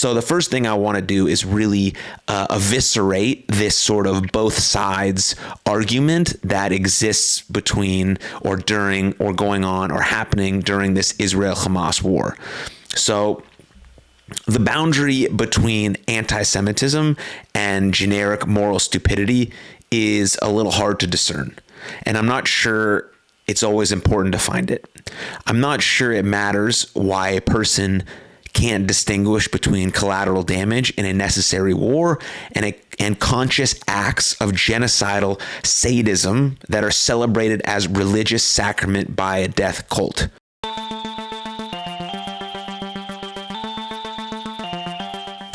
So the first thing I want to do is really eviscerate this sort of both sides argument that exists between or during or going on or happening during this Israel-Hamas war. So the boundary between anti-Semitism and generic moral stupidity is a little hard to discern. And I'm not sure it's always important to find it. I'm not sure it matters why a person can't distinguish between collateral damage in a necessary war and conscious acts of genocidal sadism that are celebrated as religious sacrament by a death cult.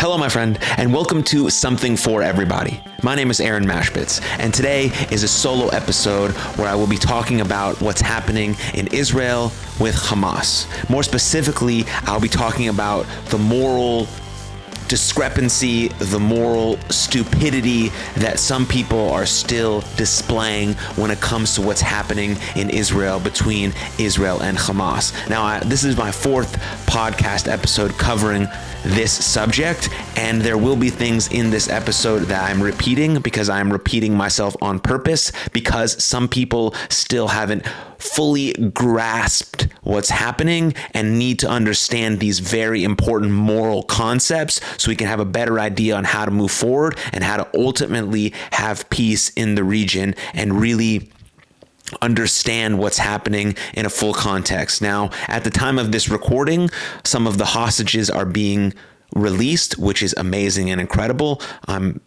Hello, my friend, and welcome to Something for Everybody. My name is Aaron Mashbitz, and today is a solo episode where I will be talking about what's happening in Israel with Hamas. More specifically, I'll be talking about the moral discrepancy, the moral stupidity that some people are still displaying when it comes to what's happening in Israel between Israel and Hamas. Now, this is my fourth podcast episode covering this subject, and there will be things in this episode that I'm repeating because I'm repeating myself on purpose, because some people still haven't fully grasped what's happening and need to understand these very important moral concepts so we can have a better idea on how to move forward and how to ultimately have peace in the region and really understand what's happening in a full context. Now, at the time of this recording, some of the hostages are being released, which is amazing and incredible. I'm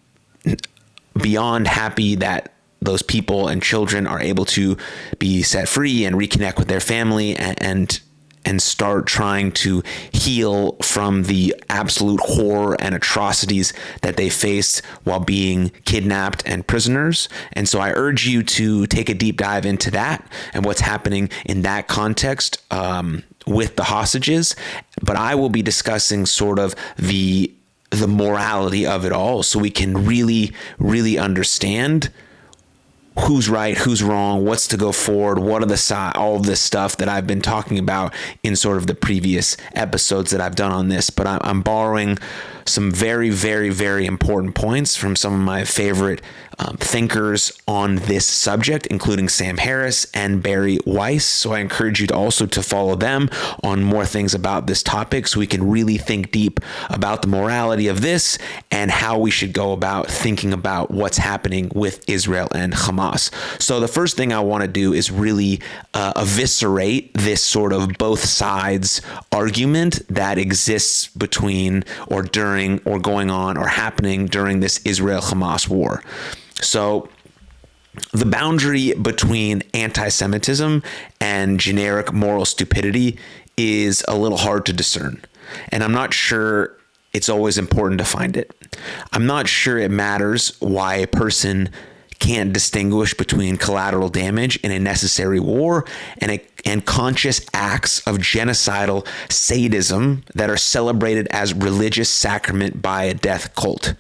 beyond happy that those people and children are able to be set free and reconnect with their family and start trying to heal from the absolute horror and atrocities that they faced while being kidnapped and prisoners. And so I urge you to take a deep dive into that and what's happening in that context with the hostages. But I will be discussing sort of the morality of it all so we can really, really understand who's right, who's wrong, what's to go forward, what are the all of this stuff that I've been talking about in sort of the previous episodes that I've done on this. But I'm borrowing some very, very, very important points from some of my favorite thinkers on this subject, including Sam Harris and Barry Weiss. So I encourage you to also to follow them on more things about this topic so we can really think deep about the morality of this and how we should go about thinking about what's happening with Israel and Hamas. So the first thing I want to do is really eviscerate this sort of both sides argument that exists between or during or going on or happening during this Israel-Hamas war. So the boundary between anti-Semitism and generic moral stupidity is a little hard to discern. And I'm not sure it's always important to find it. I'm not sure it matters why a person can't distinguish between collateral damage in a necessary war and conscious acts of genocidal sadism that are celebrated as religious sacrament by a death cult.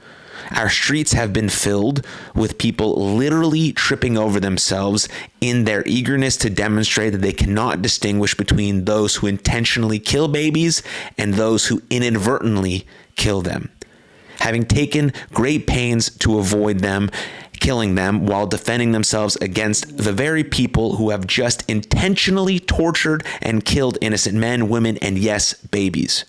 Our streets have been filled with people literally tripping over themselves in their eagerness to demonstrate that they cannot distinguish between those who intentionally kill babies and those who inadvertently kill them, having taken great pains to avoid them killing them while defending themselves against the very people who have just intentionally tortured and killed innocent men, women, and yes, babies,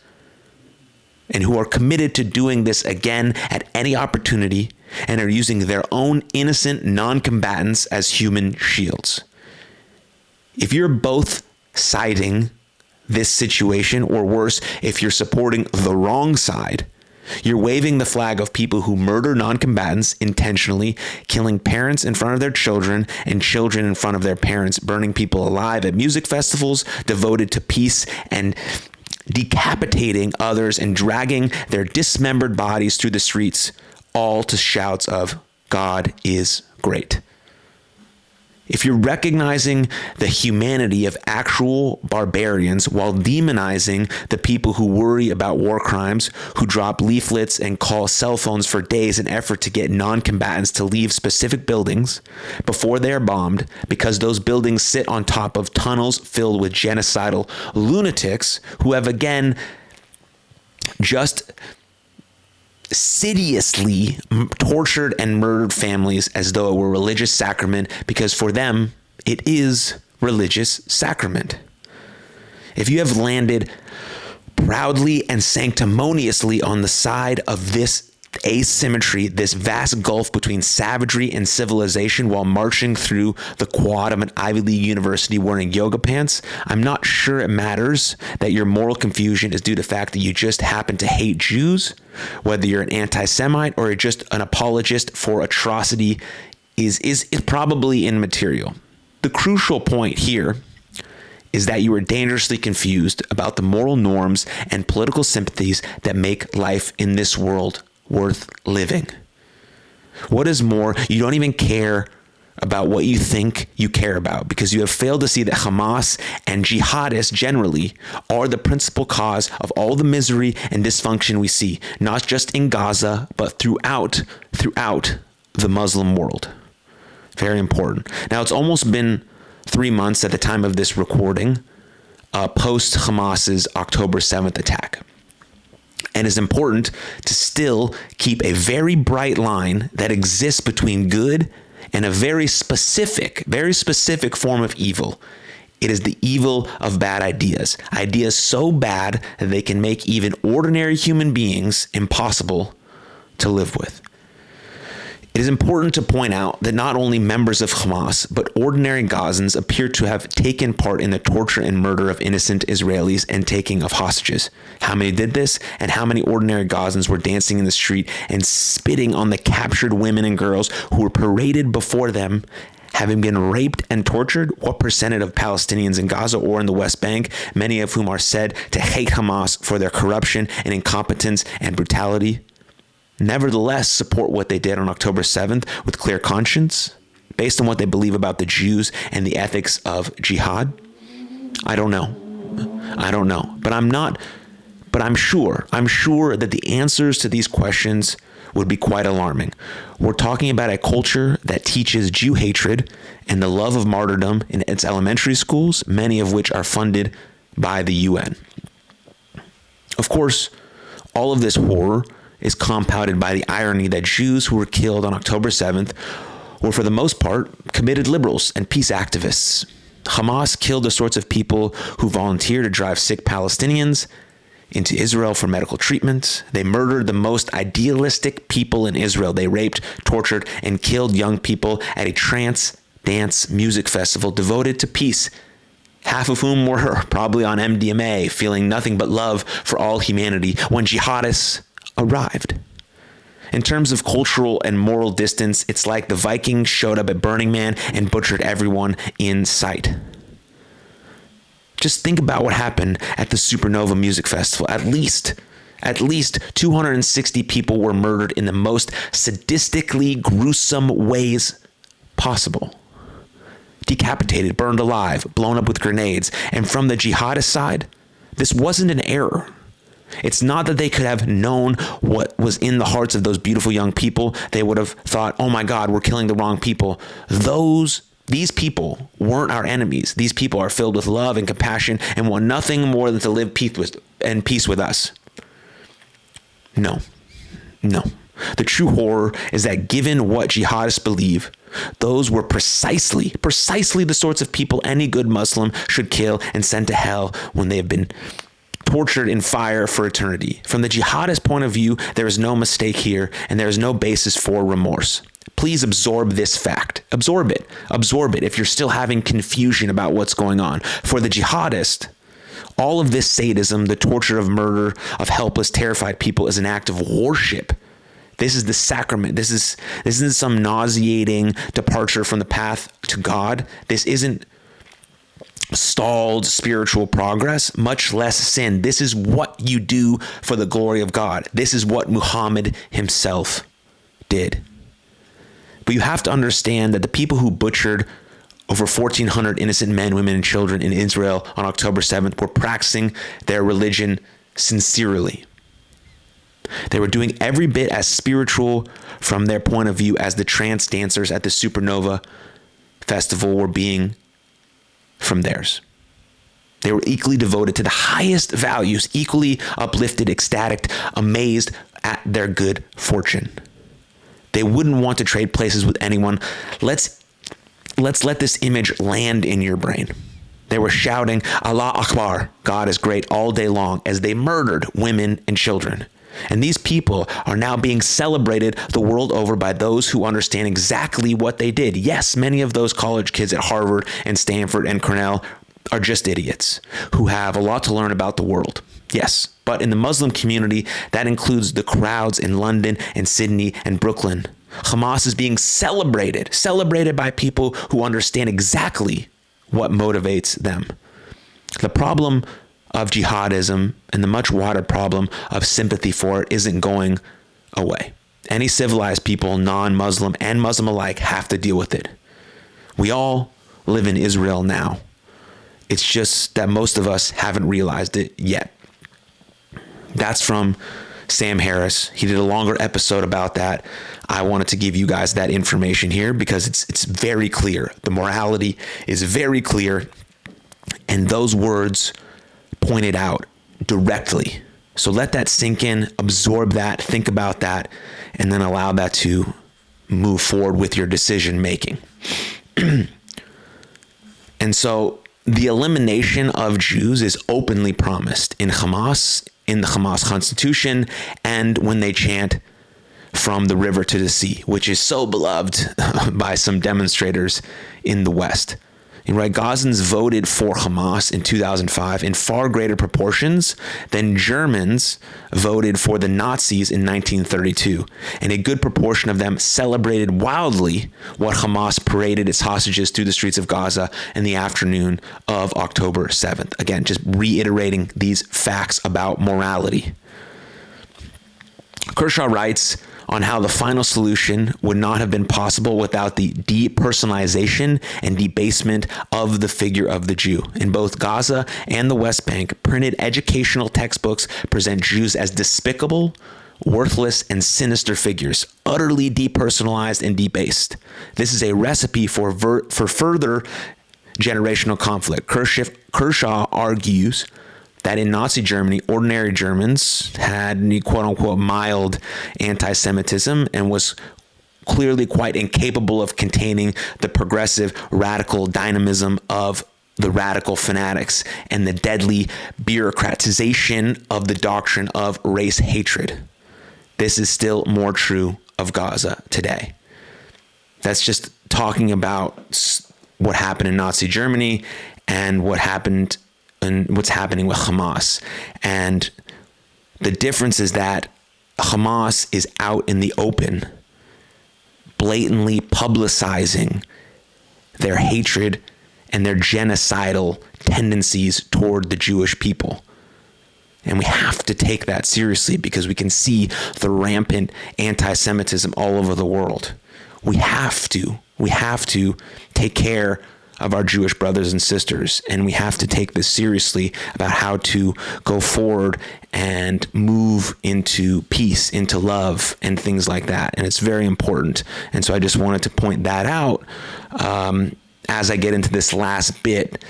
and who are committed to doing this again at any opportunity and are using their own innocent non-combatants as human shields. If you're both siding this situation, or worse, if you're supporting the wrong side, you're waving the flag of people who murder non-combatants intentionally, killing parents in front of their children and children in front of their parents, burning people alive at music festivals devoted to peace, and decapitating others and dragging their dismembered bodies through the streets, all to shouts of "God is great." If you're recognizing the humanity of actual barbarians while demonizing the people who worry about war crimes, who drop leaflets and call cell phones for days in effort to get non-combatants to leave specific buildings before they are bombed because those buildings sit on top of tunnels filled with genocidal lunatics who have again just insidiously tortured and murdered families as though it were a religious sacrament, because for them, it is religious sacrament. If you have landed proudly and sanctimoniously on the side of this asymmetry, this vast gulf between savagery and civilization, while marching through the quad of an Ivy League university wearing yoga pants, I'm not sure it matters that your moral confusion is due to the fact that you just happen to hate Jews, whether you're an anti-Semite or just an apologist for atrocity is probably immaterial. The crucial point here is that you are dangerously confused about the moral norms and political sympathies that make life in this world worth living. What is more, you don't even care about what you think you care about, because you have failed to see that Hamas and jihadists generally are the principal cause of all the misery and dysfunction we see, not just in Gaza, but throughout the Muslim world. Very important. Now, it's almost been 3 months at the time of this recording, post Hamas's October 7th attack. And it's important to still keep a very bright line that exists between good and a very specific form of evil. It is the evil of bad ideas. Ideas so bad that they can make even ordinary human beings impossible to live with. It is important to point out that not only members of Hamas, but ordinary Gazans appear to have taken part in the torture and murder of innocent Israelis and taking of hostages. How many did this, and how many ordinary Gazans were dancing in the street and spitting on the captured women and girls who were paraded before them, having been raped and tortured? What percentage of Palestinians in Gaza or in the West Bank, many of whom are said to hate Hamas for their corruption and incompetence and brutality, nevertheless support what they did on October 7th with clear conscience, based on what they believe about the Jews and the ethics of jihad? I don't know. But I'm sure that the answers to these questions would be quite alarming. We're talking about a culture that teaches Jew hatred and the love of martyrdom in its elementary schools, many of which are funded by the UN. Of course, all of this horror is compounded by the irony that Jews who were killed on October 7th were, for the most part, committed liberals and peace activists. Hamas killed the sorts of people who volunteer to drive sick Palestinians into Israel for medical treatment. They murdered the most idealistic people in Israel. They raped, tortured, and killed young people at a trance dance music festival devoted to peace, half of whom were probably on MDMA, feeling nothing but love for all humanity when jihadists arrived. In terms of cultural and moral distance, it's like the Vikings showed up at Burning Man and butchered everyone in sight. Just think about what happened at the Supernova Music Festival. At least 260 people were murdered in the most sadistically gruesome ways possible. Decapitated, burned alive, blown up with grenades. And from the jihadist side, this wasn't an error. It's not that they could have known what was in the hearts of those beautiful young people. They would have thought, oh my God, we're killing the wrong people. These people weren't our enemies. These people are filled with love and compassion and want nothing more than to live peace with us. No. The true horror is that given what jihadists believe, those were precisely the sorts of people any good Muslim should kill and send to hell when they have been tortured in fire for eternity. From the jihadist point of view, there is no mistake here, and there is no basis for remorse. Please absorb this fact. Absorb it if you're still having confusion about what's going on. For the jihadist, all of this sadism, the torture of murder of helpless, terrified people, is an act of worship. This is the sacrament. This isn't some nauseating departure from the path to God. This isn't stalled spiritual progress, much less sin. This is what you do for the glory of God. This is what Muhammad himself did. But you have to understand that the people who butchered over 1,400 innocent men, women, and children in Israel on October 7th were practicing their religion sincerely. They were doing every bit as spiritual from their point of view as the trance dancers at the Supernova Festival were being from theirs. They were equally devoted to the highest values, equally uplifted, ecstatic, amazed at their good fortune. They wouldn't want to trade places with anyone. Let's let this image land in your brain. They were shouting, Allah Akbar, God is great, all day long as they murdered women and children. And these people are now being celebrated the world over by those who understand exactly what they did. Yes, many of those college kids at Harvard and Stanford and Cornell are just idiots who have a lot to learn about the world. Yes, but in the Muslim community, that includes the crowds in London and Sydney and Brooklyn. Hamas is being celebrated by people who understand exactly what motivates them. The problem of jihadism and the much wider problem of sympathy for it isn't going away. Any civilized people, non-Muslim and Muslim alike, have to deal with it. We all live in Israel now. It's just that most of us haven't realized it yet. That's from Sam Harris. He did a longer episode about that. I wanted to give you guys that information here because it's very clear. The morality is very clear, and those words point it out directly. So let that sink in, absorb that, think about that, and then allow that to move forward with your decision making. And so the elimination of Jews is openly promised in Hamas, in the Hamas constitution, and when they chant from the river to the sea, which is so beloved by some demonstrators in the West. Right, Gazans voted for Hamas in 2005 in far greater proportions than Germans voted for the Nazis in 1932. And a good proportion of them celebrated wildly what Hamas paraded its hostages through the streets of Gaza in the afternoon of October 7th. Again, just reiterating these facts about morality. Kershaw writes on how the final solution would not have been possible without the depersonalization and debasement of the figure of the Jew. In both Gaza and the West Bank, printed educational textbooks present Jews as despicable, worthless, and sinister figures, utterly depersonalized and debased. This is a recipe for further generational conflict. Kershaw argues that in Nazi Germany, ordinary Germans had quote-unquote mild anti-Semitism and was clearly quite incapable of containing the progressive radical dynamism of the radical fanatics and the deadly bureaucratization of the doctrine of race hatred. This is still more true of Gaza today. That's just talking about what happened in Nazi Germany and what happened and what's happening with Hamas. And the difference is that Hamas is out in the open, blatantly publicizing their hatred and their genocidal tendencies toward the Jewish people. And we have to take that seriously because we can see the rampant anti-Semitism all over the world. We have to take care of our Jewish brothers and sisters, and we have to take this seriously about how to go forward and move into peace, into love, and things like that. And it's very important. And so I just wanted to point that out as I get into this last bit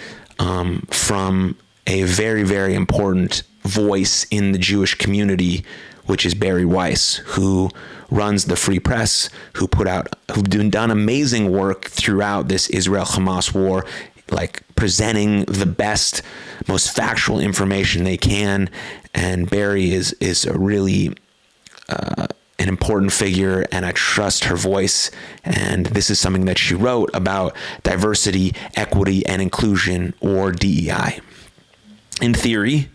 from a very, very important voice in the Jewish community, which is Barry Weiss, who runs the Free Press, who've done amazing work throughout this Israel-Hamas war, like presenting the best, most factual information they can. And Barry is a really an important figure, and I trust her voice. And this is something that she wrote about diversity, equity, and inclusion, or DEI. In theory,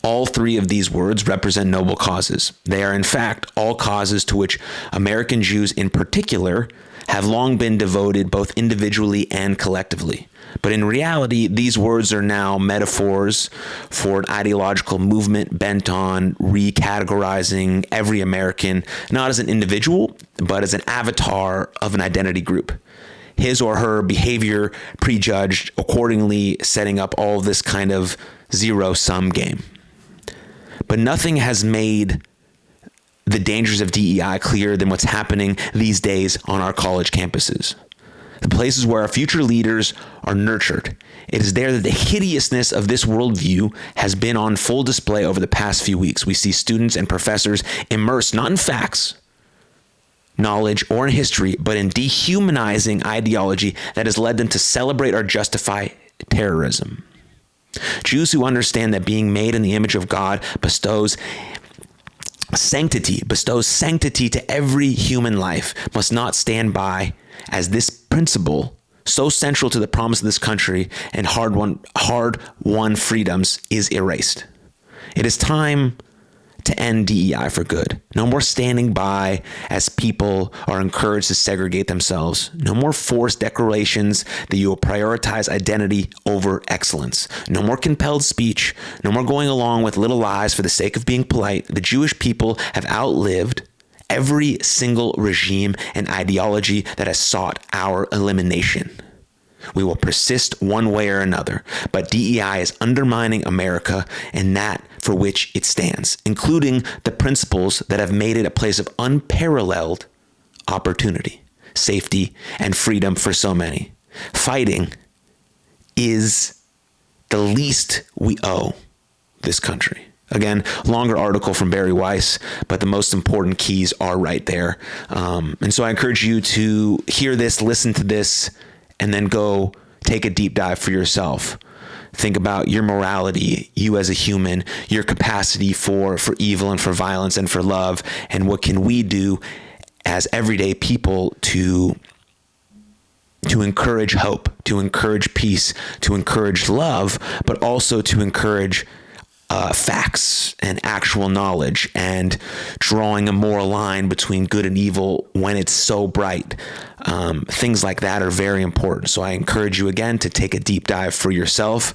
all three of these words represent noble causes. They are, in fact, all causes to which American Jews in particular have long been devoted both individually and collectively. But in reality, these words are now metaphors for an ideological movement bent on recategorizing every American, not as an individual, but as an avatar of an identity group. His or her behavior prejudged, accordingly setting up all of this kind of zero-sum game. But nothing has made the dangers of DEI clearer than what's happening these days on our college campuses. the places where our future leaders are nurtured. It is there that the hideousness of this worldview has been on full display over the past few weeks. We see students and professors immersed not in facts, knowledge, or in history, but in dehumanizing ideology that has led them to celebrate or justify terrorism. Jews who understand that being made in the image of God bestows sanctity to every human life must not stand by as this principle, so central to the promise of this country and hard-won freedoms, is erased. It is time to end DEI for good. No more standing by as people are encouraged to segregate themselves. No more forced declarations that you will prioritize identity over excellence. No more compelled speech. No more going along with little lies for the sake of being polite. The Jewish people have outlived every single regime and ideology that has sought our elimination. We will persist one way or another, but DEI is undermining America and that for which it stands, including the principles that have made it a place of unparalleled opportunity, safety, and freedom for so many. Fighting is the least we owe this country. Again, longer article from Barry Weiss, but the most important keys are right there. And so I encourage you to hear this, listen to this, and then go take a deep dive for yourself. Think about your morality, you as a human, your capacity for evil and for violence and for love, and what can we do as everyday people to encourage hope, to encourage peace, to encourage love, but also to encourage facts and actual knowledge and drawing a moral line between good and evil when it's so bright. Things like that are very important. So I encourage you again to take a deep dive for yourself.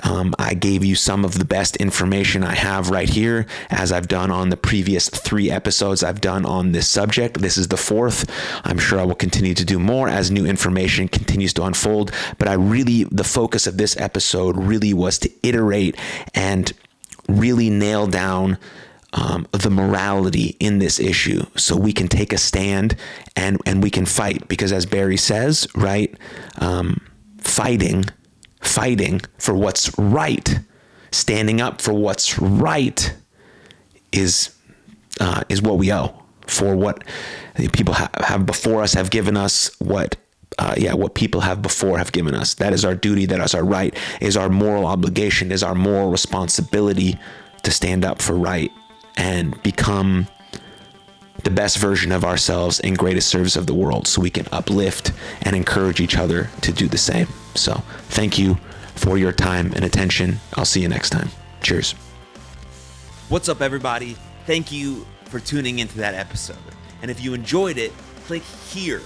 I gave you some of the best information I have right here, as I've done on the previous 3 episodes I've done on this subject. This is the 4th. I'm sure I will continue to do more as new information continues to unfold. But the focus of this episode really was to iterate and really nail down the morality in this issue so we can take a stand and we can fight. Because as Barry says, right, fighting for what's right, standing up for what's right is what we owe, for what people have before us have given us, what people have before have given us. That is our duty, that is our right, is our moral obligation, is our moral responsibility to stand up for right and become the best version of ourselves in greatest service of the world, so we can uplift and encourage each other to do the same. So thank you for your time and attention. I'll see you next time. Cheers. What's up, everybody? Thank you for tuning into that episode. And if you enjoyed it, click here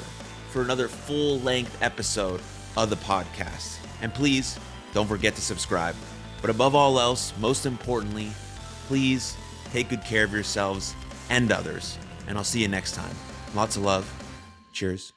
for another full-length episode of the podcast. And please don't forget to subscribe. But above all else, most importantly, please take good care of yourselves and others. And I'll see you next time. Lots of love. Cheers.